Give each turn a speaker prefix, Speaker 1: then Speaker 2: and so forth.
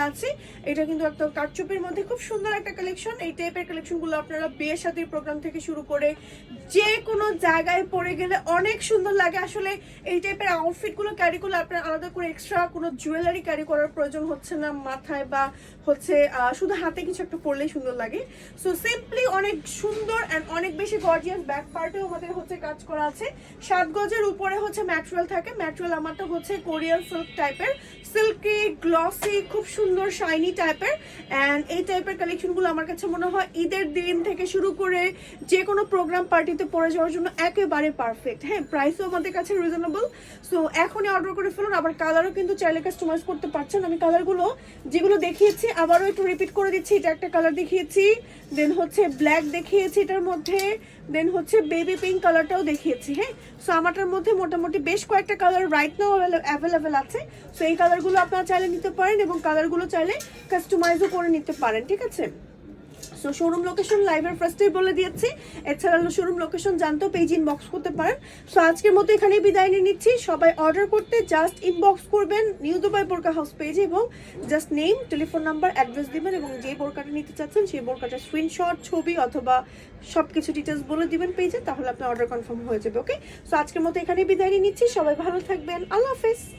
Speaker 1: আছি। এটা কিন্তু একটা কারচুপির মধ্যে খুব সুন্দর একটা কালেকশন। এই টাইপের কালেকশনগুলো আপনারা বিয়ে শাদীর প্রোগ্রাম থেকে শুরু করে যে কোনো জায়গায় পরে গেলে অনেক সুন্দর লাগে। আসলে এই টাইপের আউটফিটগুলো ক্যারি করলে আপনার আলাদা করে এক্সট্রা কোনো জুয়েলারি ক্যারি করার প্রয়োজন হচ্ছে না মাথায়, বা হচ্ছে শুধু হাতে কিছু একটা পরলেই সুন্দর লাগে। সো সিম্পলি অনেক সুন্দর অ্যান্ড অনেক বেশি গর্জিয়াস। ব্যাক পার্টেও আমাদের হচ্ছে কাজ করা আছে। 7 গজের উপরে হচ্ছে ম্যাটেরিয়াল থাকে। ম্যাটেরিয়াল আমারটা হচ্ছে কোরিয়ান সিল্ক টাইপের, সিল্কি গ্লসি, খুব সুন্দর শাইনি টাইপের। অ্যান্ড এই টাইপের কালেকশনগুলো আমার কাছে মনে হয় ঈদের দিন থেকে শুরু করে যে কোনো প্রোগ্রাম পার্টিতে পরে যাওয়ার জন্য একেবারে পারফেক্ট। হ্যাঁ, প্রাইসও আমাদের কাছে রিজনেবল। সো এখনই অর্ডার করে ফেলুন। আবার কালারও কিন্তু চাইলে কাস্টমাইজ করতে পারছেন। আমি কালারগুলো যেগুলো দেখিয়েছি আবারও একটু রিপিট করে দিচ্ছি। এটা একটা কালার দেখিয়েছি, দেন হচ্ছে ব্ল্যাক দেখিয়েছি এটার মধ্যে, দেন হচ্ছে বেবি পিঙ্ক কালারটাও দেখিয়েছি। হ্যাঁ, সো আমারটার মধ্যে মোটামুটি বেশ কয়েকটা কালার রাইট নাও অ্যাভেলেবেল আছে। সো এই কালারগুলো আপনারা চাইলে নিতে পারেন এবং কালারগুলো চাইলে কাস্টমাইজও করে নিতে পারেন, ঠিক আছে। সো শোরুম লোকেশন লাইভের ফার্স্টেই বলে দিয়েছি। এছাড়া শোরুম লোকেশন জানতেও পেজ ইনবক্স করতে পারেন। সো আজকের মতো এখানেই বিদায় নিয়ে নিচ্ছি। সবাই অর্ডার করতে জাস্ট ইনবক্স করবেন নিউ দুবাই বোরকা হাউস পেজে এবং just name, telephone number, address দিবেন এবং যে বোরকাটা নিতে চাচ্ছেন সেই বোরকাটার স্ক্রিনশট, ছবি অথবা সব কিছু ডিটেলস বলে দিবেন পেজে, তাহলে আপনার অর্ডার কনফার্ম হয়ে যাবে। ওকে, সো আজকের মতো এখানেই বিদায় নিয়ে নিচ্ছি। সবাই ভালো থাকবেন। আল্লাহ হাফেজ।